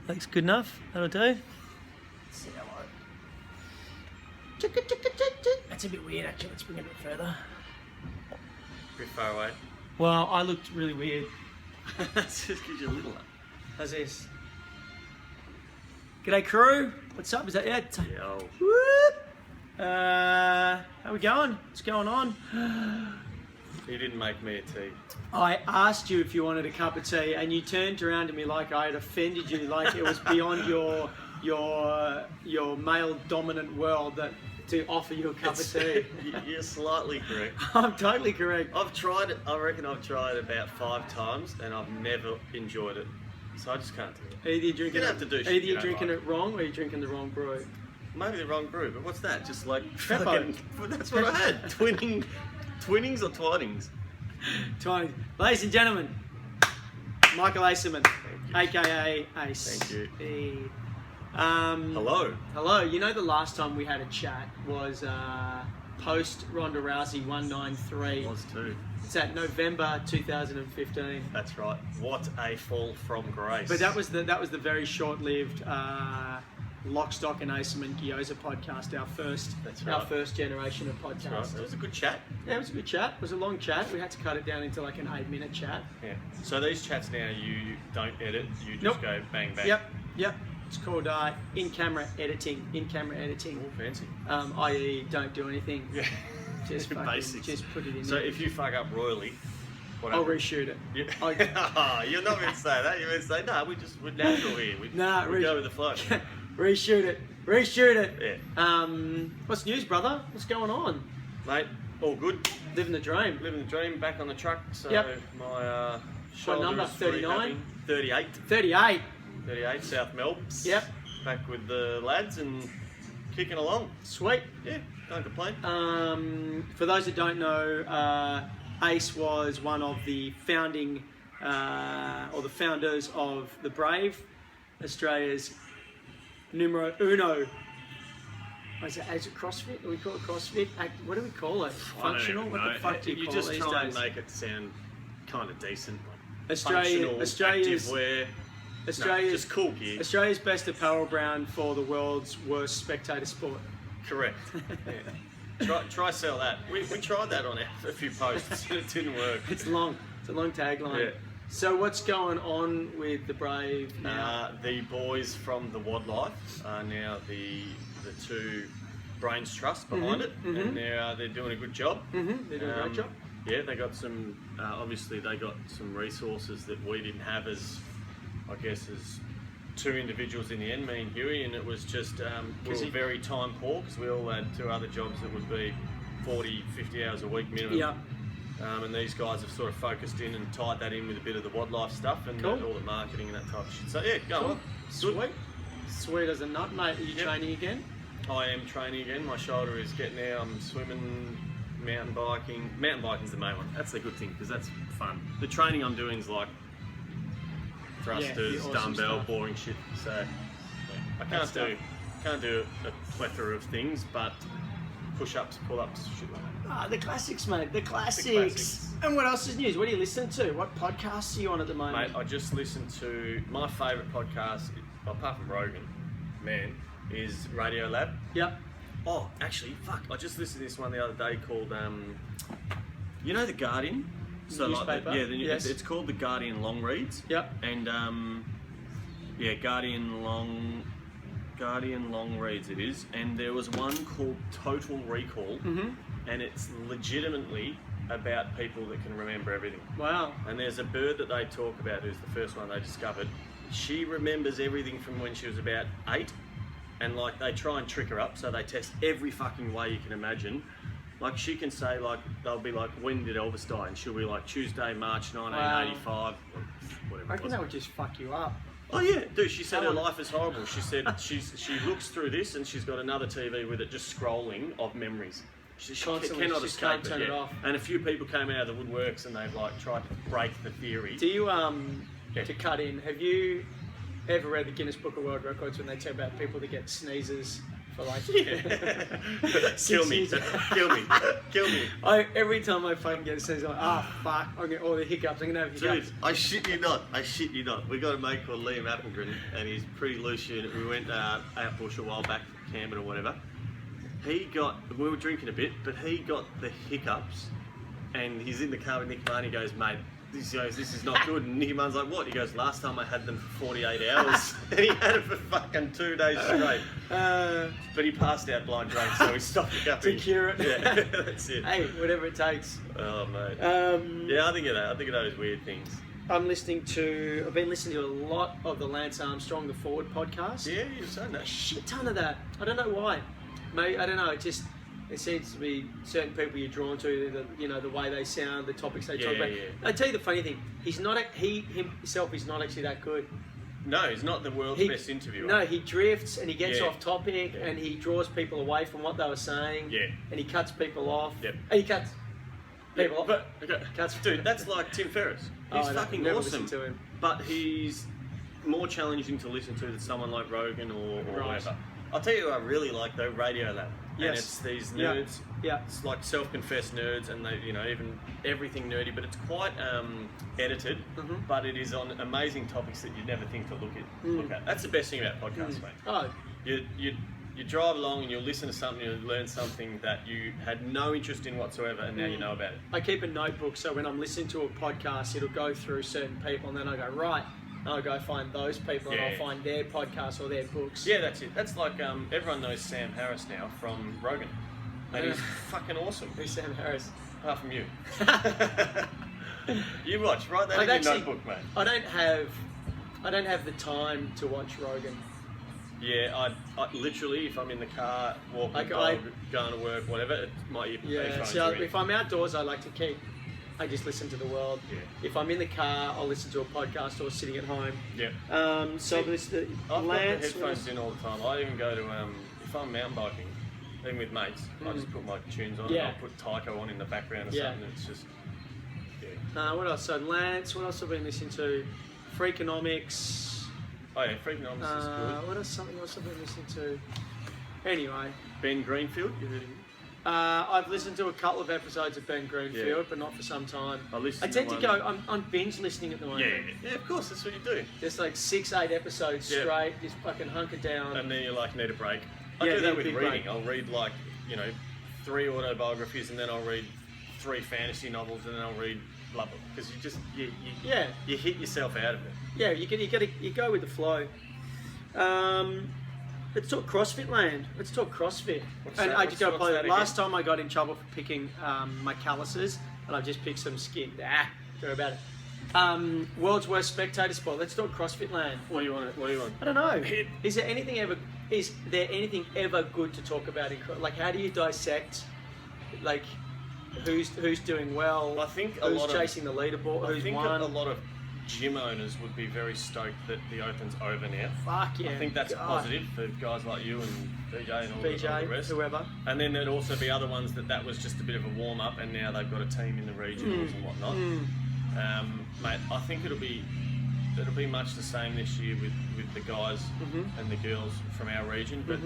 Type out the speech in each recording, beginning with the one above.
Looks good enough. That'll do. See how That's a bit weird, actually. Let's bring it a bit further. A bit far away. Well, I looked really weird. That's just because you're littler. How's this? G'day, crew. What's up? Is that it? Yo. Whoop. How we going? What's going on? You didn't make me a tea. I asked you if you wanted a cup of tea, and you turned around to me like I had offended you, like it was beyond your male dominant world that to offer you a cup of tea. You're slightly correct. I'm totally correct. I've tried it. I reckon I've tried it about 5 times, and I've never enjoyed it. So I just can't do it. Either you're drinking, You don't have to do shit either you you're don't drinking like. it wrong, or you're drinking the wrong brew. Maybe the wrong brew, but what's that? Just like Peppo. fucking. That's what I had. Twinnings or twinings? Tiny. Ladies and gentlemen, Michael Acreman, aka Ace. Thank you. Hello. Hello. You know, the last time we had a chat was post Ronda Rousey 193. Was too. It's at November 2015. That's right. What a fall from grace. But that was the very short-lived Lock, Stock and Acreman Gyoza podcast. Our first generation of podcasts. That's right. It was a good chat. Yeah, it was a good chat. It was a long chat. We had to cut it down into like an 8-minute chat. Yeah. So these chats now, you don't edit. You just Nope. go bang bang. Yep. It's called in-camera editing. Oh, fancy. I.e., don't do anything. Yeah. Just fucking, Basics. just put it in So there. if you fuck up royally, what I'll happens? reshoot it. Yeah. I- You're not going to say that. You're going to say, no, we're natural here. We go with the flow. Reshoot it. Yeah. What's news, brother? What's going on? Mate, all good. Living the dream. Living the dream, back on the truck. So Yep. my shoulder number? is 39? 38. 38. 38, South Melbourne. Yep. Back with the lads and kicking along. Sweet. Yeah, don't complain. For those that don't know, Ace was one of the founding or the founders of the Brave, Australia's numero uno. Is it CrossFit? Do we call it CrossFit? What do we call it? Functional? What the fuck do you call just it these try days? and make it sound kind of decent. Australia's activewear. Australia's just cool gear. Australia's best apparel brand for the world's worst spectator sport. Correct. Yeah. Try sell that. We tried that on a few posts. It didn't work. It's long. It's a long tagline. Yeah. So what's going on with the Brave now? The boys from the Wildlife are now the two brains trust behind it, and they're doing a good job. They're doing a great job. Yeah, they got some. Obviously, they got some resources that we didn't have as two individuals in the end, me and Huey, and it was just we were very time poor because we all had 2 other jobs that would be 40, 50 hours a week minimum. Yeah. And these guys have sort of focused in and tied that in with a bit of the wildlife stuff and Cool. all the marketing and that type of shit. So yeah, go Cool. on. Sweet. Sweet as a nut, mate. Are you Yep. training again? I am training again. My shoulder is getting there. I'm swimming, mountain biking. Mountain biking's the main one. That's the good thing because that's fun. The training I'm doing is like thrusters, the awesome dumbbell, stuff. boring shit. So I That's can't do a plethora of things, but push-ups, pull-ups, shit like that. Ah, the classics, mate. The classics. classics. And what else is news? What do you listen to? What podcasts are you on at the Mate, moment? I just listened to my favourite podcast, apart from Rogan, man, is Radio Lab. Yep. Oh, actually, fuck! I just listened to this one the other day called, you know, The Guardian. So Newspaper? like, Yes. it's called The Guardian Long Reads. Yep. And Guardian Long Reads it is. And there was one called Total Recall, and it's legitimately about people that can remember everything. Wow. And there's a bird that they talk about who's the first one they discovered. She remembers everything from when she was about 8, and like they try and trick her up, so they test every fucking way you can imagine. Like she can say, like, they'll be like, when did Elvis die? And she'll be like, Tuesday, March 1985, or whatever I it reckon was. that would just fuck you up. Oh yeah, dude, she said her Come on. life is horrible. She said she looks through this and she's got another TV with it just scrolling of memories. She Constantly, cannot she escape can't turn it yeah. off. And a few people came out of the woodworks and they've like tried to break the theory. Do you, Yeah. to cut in, have you ever read the Guinness Book of World Records when they talk about people that get sneezes for like Kill me. years. Kill me. Kill me. Every time I fucking get it, says like, fuck, I'm getting all the hiccups. I'm gonna have hiccups. Dude, I shit you not. We got a mate called Liam Acreman, and he's pretty loose unit. We went out bush a while back, camping or whatever. We were drinking a bit, but he got the hiccups, and he's in the car with Nick Martin. He goes, mate, this is not good. And Nicky Martin's like, what? He goes, last time I had them for 48 hours. And he had it for fucking 2 days straight. But he passed out blind drunk, so he stopped hiccuping. To cure it. Yeah, that's it. Hey, whatever it takes. Oh, mate. Yeah, I think of that. I think of those weird things. I've been listening to a lot of the Lance Armstrong The Forward podcast. Yeah, you're saying that. A shit ton of that. I don't know why. Mate, I don't know. It seems to be certain people you're drawn to, the way they sound, the topics they talk about. Yeah. I tell you the funny thing, he himself is not actually that good. No, he's not the world's best interviewer. No, he drifts and he gets Yeah. off topic and he draws people away from what they were saying. Yeah. And he cuts people off. Yep. And he cuts people off. But, okay. Dude, that's like Tim Ferriss. He's fucking never awesome. listened to him. But he's more challenging to listen to than someone like Rogan or Right. whatever. I'll tell you who I really like though, Radio Lab. Yes. And it's these nerds. Yeah. It's like self-confessed nerds, and they, even everything nerdy, but it's quite edited. Mhm. But it is on amazing topics that you'd never think to look at. That's the best thing about podcasts, mate. Oh, You drive along and you'll listen to something, you'll learn something that you had no interest in whatsoever, and now you know about it. I keep a notebook so when I'm listening to a podcast, it'll go through certain people, and then I go, right, and I'll go find those people, and I'll find their podcasts or their books. Yeah, that's it. That's like everyone knows Sam Harris now from Rogan, and he's fucking awesome. Who's Sam Harris? Apart from you. You watch, write that I've in actually- your notebook, mate. I don't have the time to watch Rogan. Yeah, I literally, if I'm in the car, walking, going to work, whatever, it's my Yeah, headphones see, are in. if I'm outdoors, I like to keep. I just listen to the world. Yeah. If I'm in the car, I'll listen to a podcast or sitting at home. Yeah. So See, this I've got the Lance. headphones in all the time. I even go to, if I'm mountain biking, even with mates, I just put my tunes on and Yeah. I'll put Tycho on in the background or Yeah. something. It's just, yeah. What else? So Lance. What else have I been listening to? Freakonomics. Oh yeah, Freakonomics is good. What else? Something else I've been listening to. Anyway, Ben Greenfield, you heard of him? I've listened to a couple of episodes of Ben Greenfield, Yeah. but not for some time. I listened tend to to one- go. I'm binge listening at the moment. Yeah, of course, that's what you do. Just like 6-8 episodes Yeah. straight. Just fucking hunker down. And then you like need a break. I Yeah, do need that a with big reading. break. I'll read 3 autobiographies, and then I'll read 3 fantasy novels, and then I'll read blah blah. Because you hit yourself out of it. Yeah, you go with the flow. Let's talk CrossFit land. Let's talk CrossFit. What's And that? I just got to What's play that that. Last time I got in trouble for picking my calluses, and I just picked some skin. Sorry about it. World's worst spectator sport. Let's talk CrossFit land. What do you want? I don't know. Is there anything ever good to talk about in like how do you dissect like who's doing well? I think who's chasing the leaderboard? I Who's think won? a lot of gym owners would be very stoked that the Open's over now. Fuck yeah! I think that's God. positive for guys like you and BJ and all the rest. Whoever. And then there'd also be other ones that was just a bit of a warm up, and now they've got a team in the regionals and whatnot. Mate, I think it'll be much the same this year with the guys and the girls from our region, but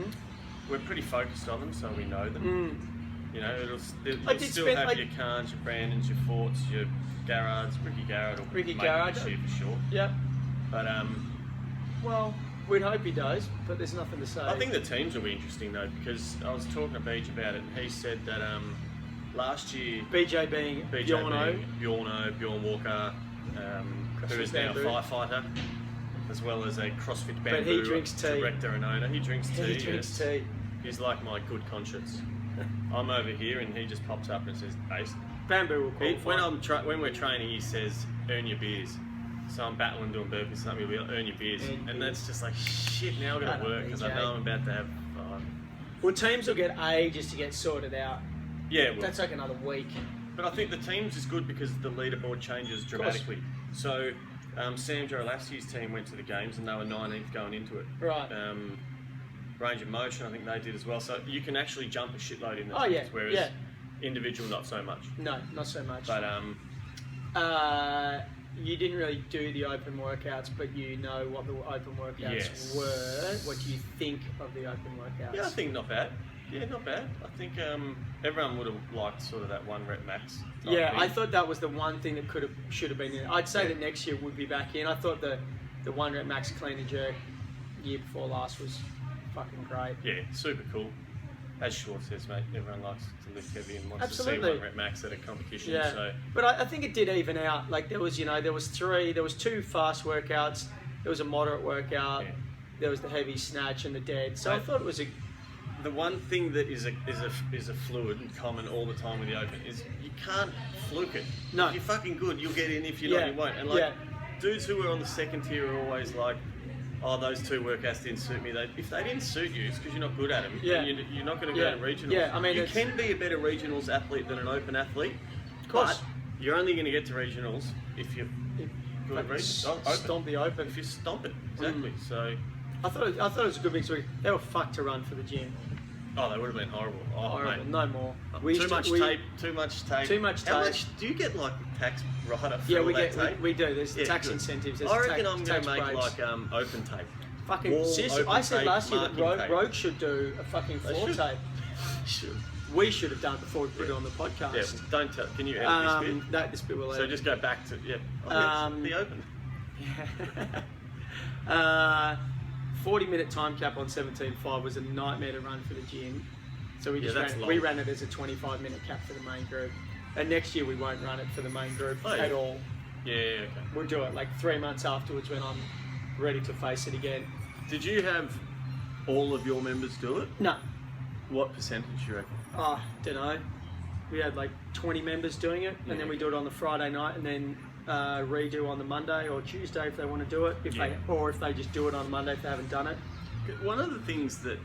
we're pretty focused on them, so we know them. You know, you'll still have your Khans, your Brandons, your Forts, your Garrards. Ricky Garrard will make it this year for sure. Yep. But well, we'd hope he does, but there's nothing to say. I think the teams will be interesting though, because I was talking to Beach about it, and he said that last year BJ being Bjorno, Bjorn Walker, who is now a Bamboo. firefighter, as well as a CrossFit Bamboo But he drinks tea. director and owner. He drinks tea. He drinks yes. tea. He's like my good conscience. I'm over here, and he just pops up and says, "Ace." Bamboo will qualify. When we're training, he says, "Earn your beers." So I'm battling doing burpees, something he'll be like, "Earn your beers," and that's just like shit. Now I've got to work because I know I'm about to have. Well, teams will get ages to get sorted out. Yeah, well, That's like another week. but I think the teams is good because the leaderboard changes dramatically. So Sam Jarolaski's team went to the games and they were 19th going into it. Right. Range of Motion, I think they did as well. So you can actually jump a shitload in the Oh, teams, yeah, whereas yeah. individual not so much. No, not so much. But you didn't really do the open workouts, but you know what the open workouts were. What do you think of the open workouts? Yeah, I think not bad. Yeah, not bad. I think everyone would have liked sort of that 1 rep max. Yeah, I thought that was the one thing that should have been in. I'd say that next year would be back in. I thought the 1 rep max clean and jerk year before last was fucking great. Yeah, super cool. As Schwartz says, mate, everyone likes to lift heavy and wants Absolutely. to see 1 rep max at a competition. Yeah, So. but I think it did even out. Like there was 2 fast workouts. There was a moderate workout. Yeah. There was the heavy snatch and the dead. So I thought it was a. The one thing that is a fluid and common all the time with the open is you can't fluke it. No. If you're fucking good, you'll get in. If you're not, you won't. And like dudes who are on the second tier are always like, oh, those 2 workouts didn't suit me. If they didn't suit you, it's because you're not good at them. Yeah. And you're not going to go to regionals. Yeah, I mean, you can be a better regionals athlete than an open athlete. Of course. But you're only going to get to regionals if you're good at regionals. Stomp the open. If you stomp it, exactly. So. I thought it was a good mix. They were fucked to run for the gym. Oh, they would have been horrible. Oh, Horrible. mate. No more. Too much tape. Too much tape. Too much How tape. much do you get like tax write-off? Yeah, for all that tape? we do. There's tax good. incentives. There's I reckon I'm going tax to make breaks. like open tape. Fucking Wall, seriously, open I said tape, last year that marking tape. Rogue should do a fucking They floor should. tape. Should. We should have done it before we put it on the podcast. Yeah, well, don't tell. Can you edit this bit? No, this bit will So edit. just go back to the open. 40-minute time cap on 17.5 was a nightmare to run for the gym. So we that's long. we ran it as a 25-minute cap for the main group. And next year we won't run it for the main group at all. Yeah, okay. We'll do it like 3 months afterwards when I'm ready to face it again. Did you have all of your members do it? No. What percentage do you reckon? Oh, don't know. We had like 20 members doing it, and then we do it on the Friday night, and then redo on the Monday or Tuesday if they want to do it, if they just do it on Monday if they haven't done it. One of the things that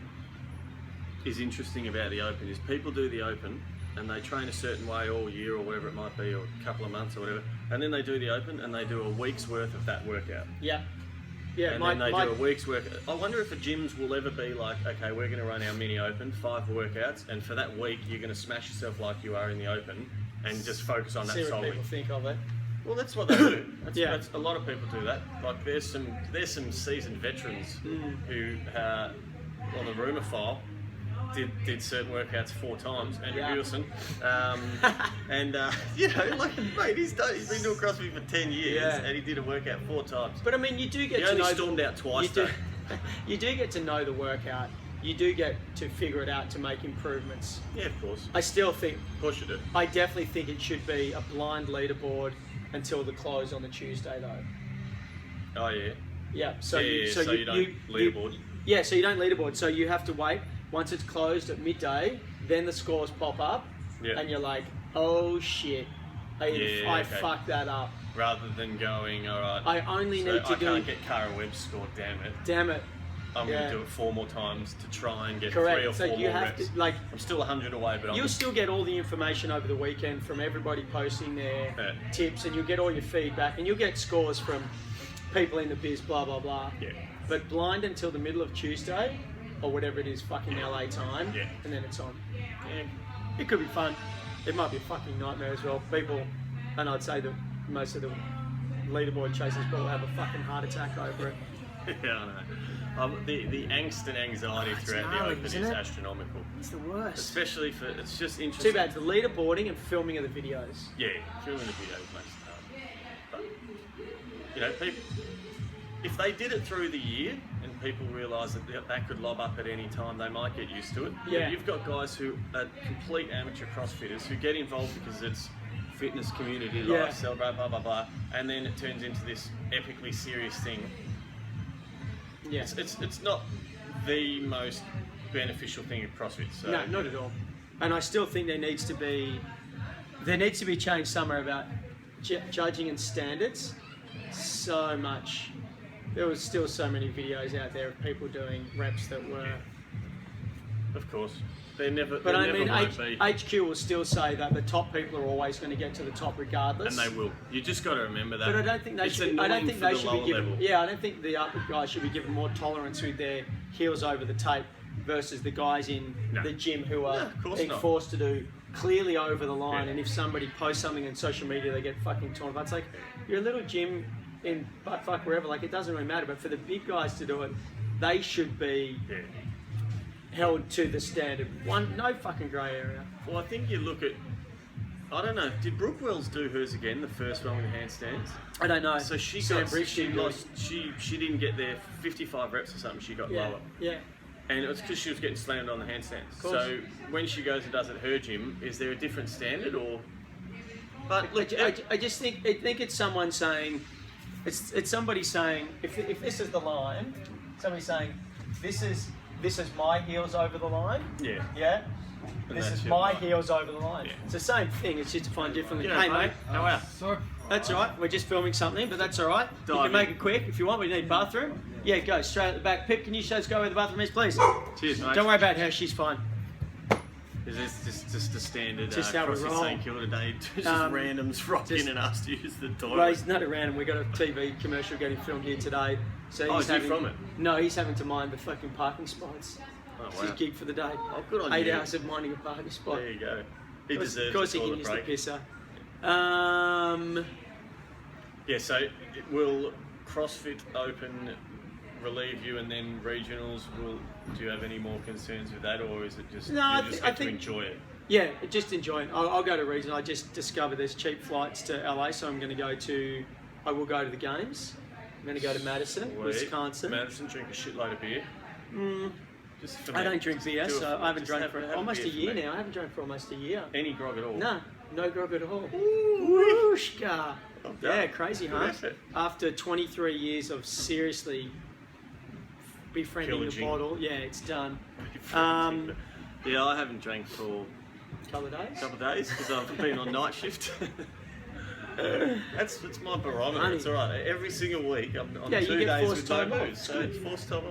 is interesting about the open is people do the open and they train a certain way all year or whatever it might be, or a couple of months or whatever, and then they do the open and they do a week's worth of that workout. Yeah. Yeah, and then they do a week's work. I wonder if the gyms will ever be like, okay, we're going to run our mini open, 5 workouts, and for that week you're going to smash yourself like you are in the open, and just focus on that see what solely. people think of it. Well, that's what they do. Yeah. That's, a lot of people do that. Like there's some seasoned veterans who on the rumour file did certain workouts 4 times. Andrew Wilson, and you know, like mate, he's been doing CrossFit for 10 years, and he did a workout 4 times. But I mean, you do get He to only know stormed out twice. you do get to know the workout. You do get to figure it out to make improvements. Yeah, of course. I still think. Of course you do. I definitely think it should be a blind leaderboard until the close on the Tuesday, though. Oh yeah. Yeah. So so you don't leaderboard. Yeah. So you don't leaderboard. So you have to wait. Once it's closed at midday, then the scores pop up, and you're like, oh shit, I fucked that up. Rather than going, all right. I only need to I can't get Cara Webb's score. Damn it. I'm going to do it 4 more times to try and get 3 or 4 more reps. I'm still 100 away, but you'll still get all the information over the weekend from everybody posting their tips, and you'll get all your feedback, and you'll get scores from people in the biz, blah blah blah. Yeah. But blind until the middle of Tuesday, or whatever it is, fucking LA time, and then it's on. Yeah. It could be fun. It might be a fucking nightmare as well. People, and I'd say that most of the leaderboard chasers will have a fucking heart attack over it. Yeah, I know. The angst and anxiety throughout the open is astronomical. It's the worst. Especially for, it's just interesting. Too bad, the leaderboarding and filming of the videos. Yeah, filming the videos makes it hard. But, you know, people, if they did it through the year and people realise that could lob up at any time, they might get used to it. Yeah. You've got guys who are complete amateur CrossFitters who get involved because it's fitness community, lifestyle, blah, blah, blah, blah, and then it turns into this epically serious thing. Yeah. It's not the most beneficial thing of CrossFit. So. No, not at all. And I still think there needs to be change somewhere about judging and standards. So much. There was still so many videos out there of people doing reps that were. Of course. They never. But I mean, won't be. HQ will still say that the top people are always going to get to the top regardless. And they will. You just got to remember that. But I don't think they should. I don't think they should be given. Level. Yeah, I don't think the upper guys should be given more tolerance with their heels over the tape versus the guys in the gym who are being forced to do clearly over the line. And if somebody posts something on social media, they get fucking torn apart. It's like you're a little gym in buttfuck wherever, like it doesn't really matter. But for the big guys to do it, they should be held to the standard. No fucking grey area. Well, I think you look at. I don't know. Did Brooke Wells do hers again? The first one with handstands. I don't know. So she Sam got. Bridge She did lost. She didn't get there. 55 reps or something. She got lower. Yeah. And it was because she was getting slammed on the handstands. course. So when she goes and does it at her gym, is there a different standard or? But look, I just think it's someone saying, it's somebody saying, if this is the line, somebody saying, this is my heels over the line. Yeah. Yeah. And This that's is your my line. heels over the line. Yeah. It's the same thing. It's just defined differently. G'day, Hey mate, how are you? Sorry. that's all right. We're just filming something, but that's all right. You Dive can make in. it quick if you want. We need bathroom. Yeah, go straight at the back. Pip, can you show us go where the bathroom is, please? Cheers, mate. Don't worry about her. She's fine. Is this just a standard Just how we CrossFit roll. St Kilda day? Just randoms rock just- in and ask to use the toilet. Well, he's not around, and we got a TV commercial getting filmed here today. So Oh, he's is he having, from it? No, he's having to mind the fucking parking spots. Oh, It's his wow. gig for the day. Oh, good on 8 you. hours of minding a parking spot. There you go. He Of deserves course a he can toilet use break. the pisser. Yeah, so will CrossFit Open relieve you, and then regionals will? Do you have any more concerns with that, or is it just No, you just I get to think- enjoy it? Yeah, just enjoying. I'll go to region. I just discovered there's cheap flights to LA, so I'm going to go to. I will go to the games. I'm going to go to Madison, Sweet. Wisconsin. Madison, drink a shitload of beer. Just for I me. don't drink Just beer, do it so for- I haven't just drank have- for have almost a beer for year me. now. I haven't drank for almost a year. Any grog at all? No grog at all. Whooshka. Well done. Yeah, crazy, Good huh? effort. After 23 years of seriously befriending the Pillaging. bottle, yeah, it's done. Yeah, I haven't drank for Couple of days. a couple of days because I've been on night shift. That's my barometer. Honey. It's all right. Every single week I'm on Yeah, you 2 get days forced with no time off. booze, so it's forced time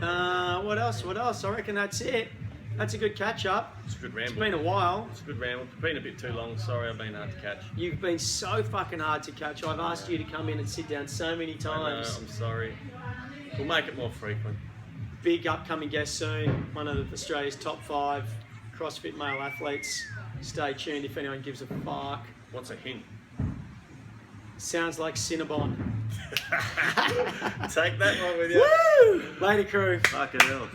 off. What else? I reckon that's it. That's a good catch up. It's a good It's ramble. been a while. It's a good ramble. It's been a bit too long. Sorry, I've been hard to catch. You've been so fucking hard to catch. I've asked you to come in and sit down so many I know, times. I'm sorry. We'll make it more frequent. Big upcoming guest soon. One of Australia's top 5 CrossFit male athletes. Stay tuned if anyone gives a fuck. What's a hint? Sounds like Cinnabon. Take that one with you. Woo! Later, crew. Fucking hell.